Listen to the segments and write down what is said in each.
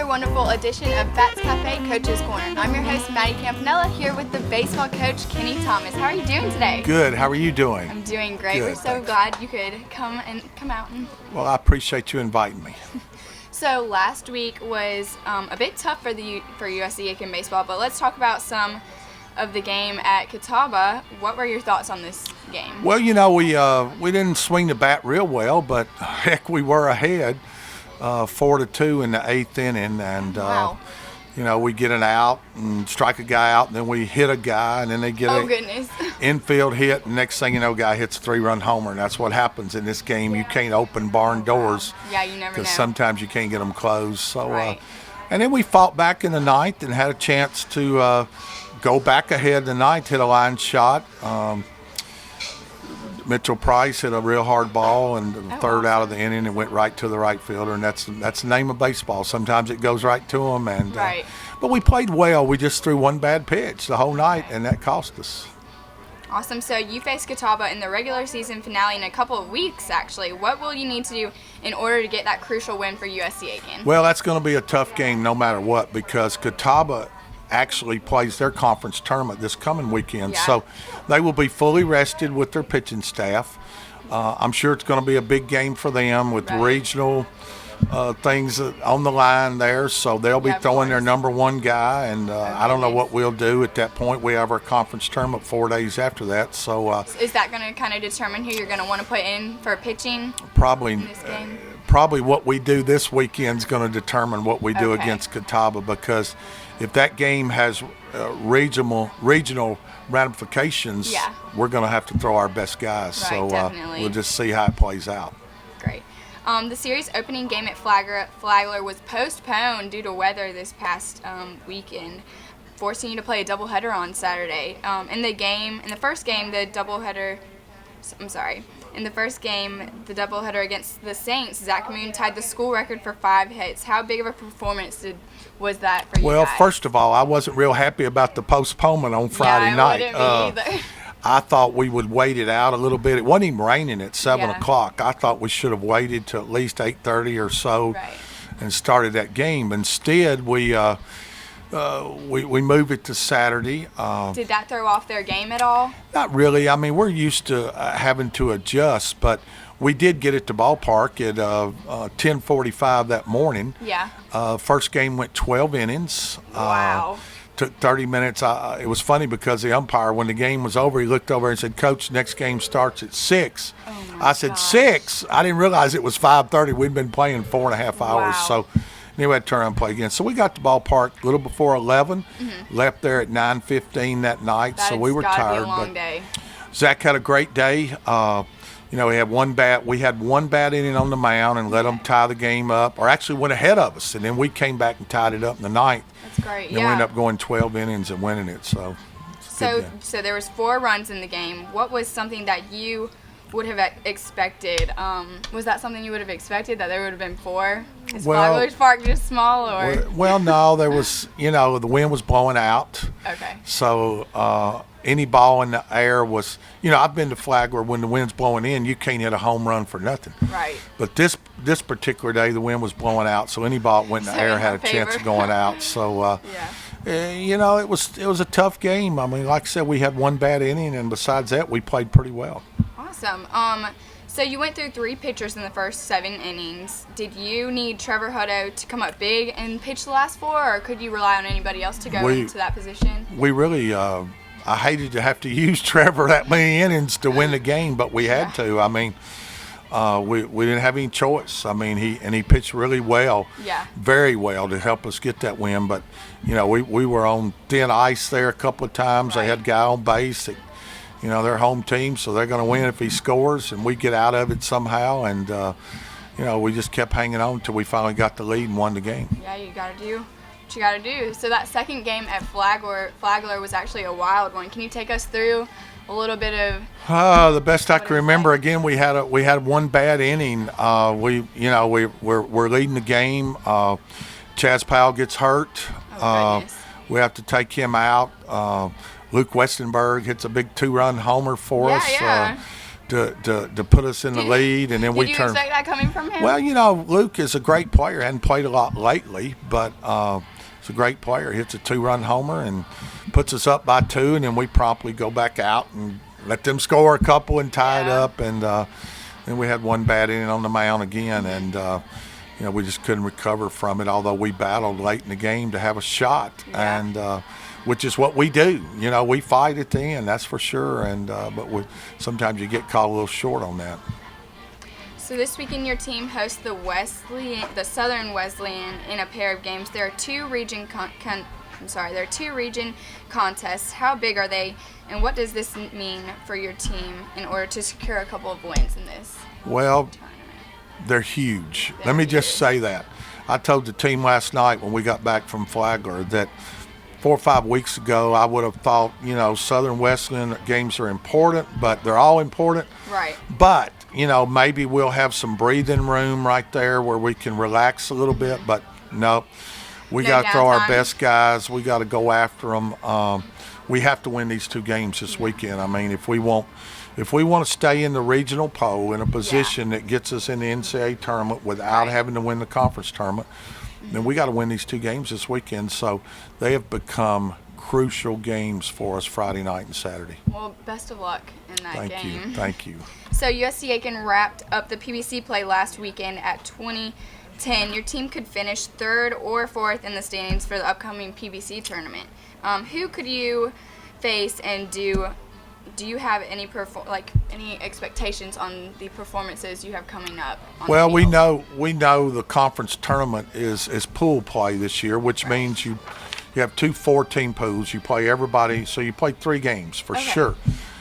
wonderful edition of Bats Cafe Coach's Corner. I'm your host, Maddie Campanella, here with the baseball coach, Kenny Thomas. How are you doing today? Good. How are you doing? I'm doing great. Good, We're so glad you could come out. Well, I appreciate you inviting me. So last week was a bit tough for USC Aiken baseball, but let's talk about some of the game at Catawba. What were your thoughts on this game? Well, we didn't swing the bat real well, but heck, we were ahead 4-2 in the 8th inning, and wow. We get an out and strike a guy out, and then we hit a guy, and then they get goodness. Infield hit, and next thing you know, guy hits a 3-run homer, and that's what happens in this game. You can't open barn doors. Yeah, you never know. Because sometimes you can't get them closed. So, right. And then we fought back in the 9th and had a chance to go back ahead in the 9th, hit a line shot. Mitchell Price hit a real hard ball, and the third out of the inning, and went right to the right fielder, and that's the name of baseball. Sometimes it goes right to them, and right. But we played well. We just threw one bad pitch the whole night, and that cost us. Awesome. So you face Catawba in the regular season finale in a couple of weeks, actually. What will you need to do in order to get that crucial win for USC Aiken? Well, that's going to be a tough game no matter what, because Catawba actually plays their conference tournament this coming weekend. Yeah. So they will be fully rested with their pitching staff. I'm sure it's going to be a big game for them with regional things on the line there. So they'll be throwing their number one guy, and I don't know what we'll do at that point. We have our conference tournament 4 days after that. So is that going to kind of determine who you're going to want to put in for pitching probably in this game? Probably what we do this weekend is going to determine what we do against Catawba, because if that game has regional ramifications, we're going to have to throw our best guys. Right, so definitely. We'll just see how it plays out. Great. The series opening game at Flagler was postponed due to weather this past weekend, forcing you to play a doubleheader on Saturday. In the first game, the doubleheader against the Saints, Zach Moon tied the school record for 5 hits. How big of a performance was that for you guys? Well, first of all, I wasn't real happy about the postponement on Friday night. Wouldn't me either. I thought we would wait it out a little bit. It wasn't even raining at 7 o'clock. I thought we should have waited till at least 8:30 or so and started that game. Instead, we moved it to Saturday. Did that throw off their game at all? Not really. I mean, we're used to having to adjust, but we did get at the ballpark at 10:45 that morning. Yeah. First game went 12 innings. Wow. Took 30 minutes. It was funny because the umpire, when the game was over, he looked over and said, "Coach, next game starts at 6." I said, gosh. 6? I didn't realize it was 5:30. We'd been playing 4.5 hours. Wow. So then we had to turn and play again. So we got to the ballpark a little before 11, left there at 9:15 that night. So we were tired. Be a long day. Zach had a great day. We had one bat. We had one bat inning on the mound and let them tie the game up, or actually went ahead of us, and then we came back and tied it up in the 9th. That's great. And we ended up going 12 innings and winning it. So there was 4 runs in the game. What was something that you would have expected? Was that something you would have expected, that there would have been 4? Is Flagler's Park just small, or? Well, no, there was. The wind was blowing out. Okay. So any ball in the air was. I've been to Flagler when the wind's blowing in, you can't hit a home run for nothing. Right. But this particular day, the wind was blowing out, so any ball that went in the air had a chance of going out. So. It was a tough game. I mean, like I said, we had one bad inning, and besides that, we played pretty well. Awesome. So you went through 3 pitchers in the first 7 innings. Did you need Trevor Hutto to come up big and pitch the last 4, or could you rely on anybody else to go into that position? We really, I hated to have to use Trevor that many innings to win the game, but we had to. I mean, we didn't have any choice. I mean, he pitched really well, very well, to help us get that win. But we were on thin ice there a couple of times. They had a guy on base. They're home team, so they're going to win if he scores, and we get out of it somehow. And we just kept hanging on until we finally got the lead and won the game. Yeah, you got to do what you got to do. So that second game at Flagler was actually a wild one. Can you take us through a little bit of? The best I can remember. Again, we had one bad inning. We're leading the game. Chaz Powell gets hurt. We have to take him out. Luke Westenberg hits a big 2-run homer for us. to put us in the lead, and then we turn. Did you expect that coming from him? Well, Luke is a great player. Hadn't played a lot lately, but he's a great player. Hits a 2-run homer and puts us up by 2, and then we promptly go back out and let them score a couple and tie it up, and then we had one bad inning on the mound again, and we just couldn't recover from it. Although we battled late in the game to have a shot, and which is what we do. We fight at the end, that's for sure. And but sometimes you get caught a little short on that. So this weekend, your team hosts the Southern Wesleyan in a pair of games. There are two region contests. How big are they, and what does this mean for your team in order to secure a couple of wins in this? Well, they're huge. Let me just say that. I told the team last night when we got back from Flagler that 4 or 5 weeks ago I would have thought, Southern Wesleyan games are important, but they're all important. Right. But, maybe we'll have some breathing room right there where we can relax a little bit. But no, we got to throw our best guys. We got to go after them. We have to win these 2 games this weekend. I mean, if we want to stay in the regional poll in a position that gets us in the NCAA tournament without having to win the conference tournament, then we got to win these 2 games this weekend. So they have become crucial games for us Friday night and Saturday. Well, best of luck in that game. Thank you. So USC Aiken wrapped up the PBC play last weekend at 20-10. Your team could finish 3rd or 4th in the standings for the upcoming PBC tournament. Who could you face, and do you have any expectations on the performances you have coming up? Well, we know the conference tournament is pool play this year, which means you have 2 4-team pools. You play everybody, so you play 3 games for sure.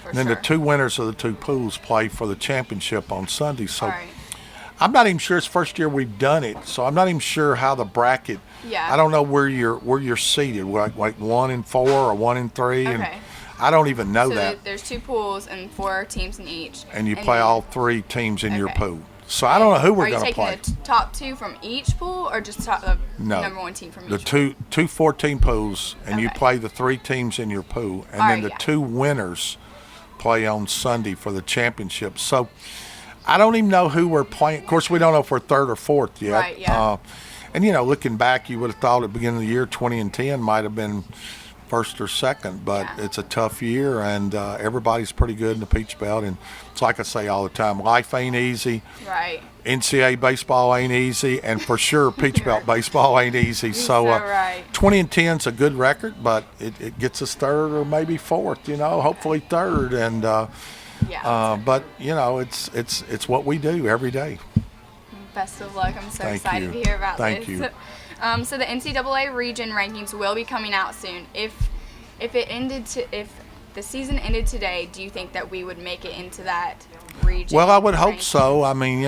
And then the 2 winners of the 2 pools play for the championship on Sunday. So I'm not even sure it's first year we've done it, so I'm not even sure how the bracket. I don't know where you're seated, like 1 and 4 or 1 and 3, and I don't even know that. So there's 2 pools and 4 teams in each. And you play all 3 teams in your pool. So I don't know who we're going to play. Are you taking the top 2 from each pool, or just the number 1 team from each pool? The two 4-team pools, and you play the 3 teams in your pool, and then the 2 winners play on Sunday for the championship. So I don't even know who we're playing. Of course, we don't know if we're 3rd or 4th yet. Right, yeah. And, looking back, you would have thought at the beginning of the year 20-10 might have been 1st or 2nd, but it's a tough year, and everybody's pretty good in the Peach Belt. And it's like I say all the time, life ain't easy. Right. NCAA baseball ain't easy, and for sure Peach Belt baseball ain't easy. So 20-10's a good record, but it gets us 3rd or maybe 4th, hopefully 3rd. And but it's what we do every day. Best of luck. I'm so excited to hear about this. Thank you. So the NCAA region rankings will be coming out soon. If the season ended today, do you think that we would make it into that region? Well, I would hope so. I mean,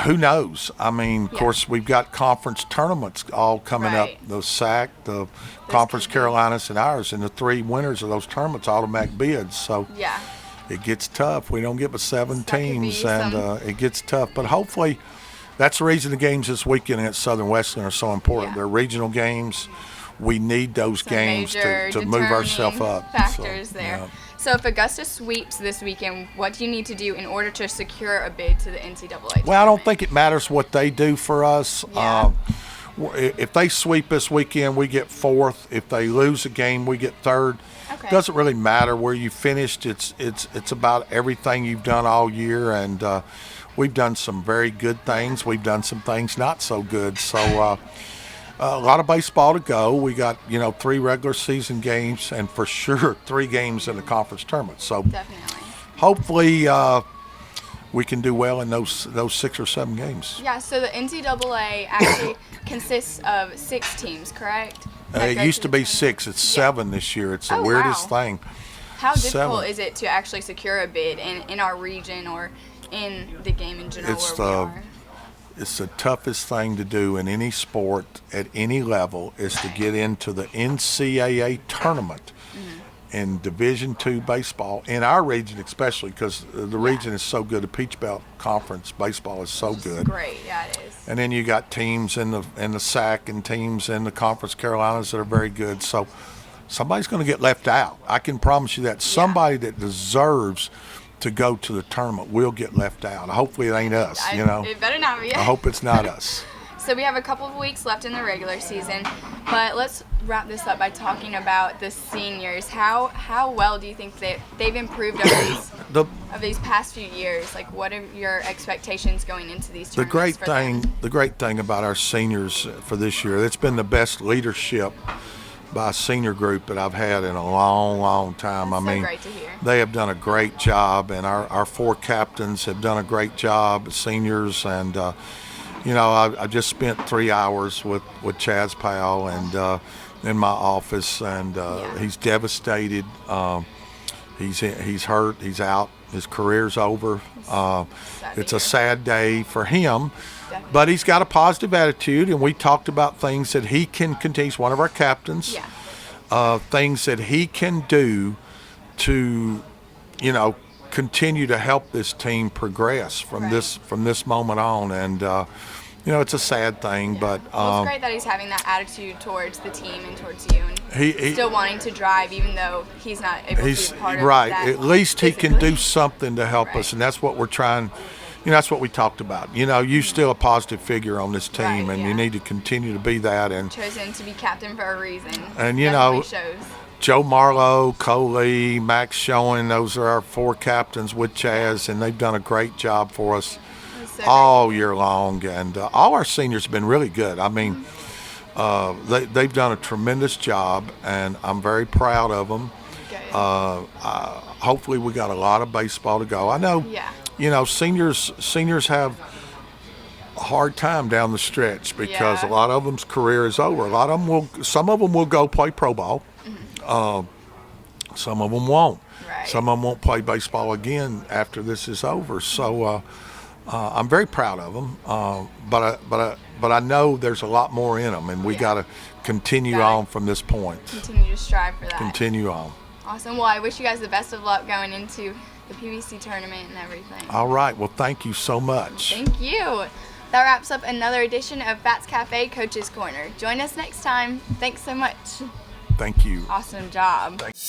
who knows? I mean, of course, we've got conference tournaments all coming up. The SAC, the Conference Carolinas, and ours, and the 3 winners of those tournaments automatic bids. So it gets tough. We don't get but 7 teams, and it gets tough. But hopefully, that's the reason the games this weekend at Southern Wesleyan are so important. They're regional games. We need those games to move ourselves up. Factors there. Yeah. So if Augusta sweeps this weekend, what do you need to do in order to secure a bid to the NCAA tournament? Well, I don't think it matters what they do for us. Yeah. If they sweep this weekend, we get 4th. If they lose a game, we get 3rd. It doesn't really matter where you finished. It's about everything you've done all year, and we've done some very good things. We've done some things not so good. So a lot of baseball to go. We got 3 regular season games, and for sure 3 games in the conference tournament. So hopefully we can do well in those 6 or 7 games. Yeah. So the NCAA actually consists of 6 teams, correct? It used to be 6. It's 7 this year. It's the weirdest thing. How difficult is it to actually secure a bid in our region or in the game in general where we are? It's the toughest thing to do in any sport at any level is to get into the NCAA tournament in Division II baseball, in our region especially, because the region is so good. The Peach Belt Conference baseball is so good. It's great, yeah, it is. And then you got teams in the SAC and teams in the Conference Carolinas that are very good. So somebody's going to get left out. I can promise you that. Somebody that deserves to go to the tournament will get left out. Hopefully it ain't us, It better not be. I hope it's not us. So we have a couple of weeks left in the regular season, but let's wrap this up by talking about the seniors. How well do you think they've improved over these past few years? Like, what are your expectations going into these tournaments? The great thing about our seniors for this year, it's been the best leadership by a senior group that I've had in a long, long time. That's so great to hear. They have done a great job, and our 4 captains have done a great job, seniors, and I just spent 3 hours with Chaz Powell and in my office, and he's devastated. He's hurt. He's out. His career's over. It's a sad day for him. Definitely. But he's got a positive attitude, and we talked about things that he can continue. He's one of our captains. Yeah. Things that he can do to, continue to help this team progress from this moment on. And it's a sad thing, but it's great that he's having that attitude towards the team and towards you, and he still wanting to drive, even though he's not able to be part of that. At least physically. He can do something to help us, and that's what we're trying. That's what we talked about. You're still a positive figure on this team, and you need to continue to be that. And chosen to be captain for a reason. And shows. Joe Marlowe, Coley, Max Showing, those are our 4 captains with Chaz, and they've done a great job for us all year long. And all our seniors have been really good. I mean, they've done a tremendous job, and I'm very proud of them. Hopefully we got a lot of baseball to go. I know. Yeah. Seniors have a hard time down the stretch because a lot of them's career is over. Some of them will go play pro ball. Mm-hmm. Some of them won't. Right. Some of them won't play baseball again after this is over. So I'm very proud of them. But I know there's a lot more in them, and we got to continue on from this point. Continue to strive for that. Continue on. Awesome. Well, I wish you guys the best of luck going into the PVC tournament and everything. All right. Well, thank you so much. Thank you. That wraps up another edition of Fats Cafe Coach's Corner. Join us next time. Thanks so much. Thank you. Awesome job. Thanks.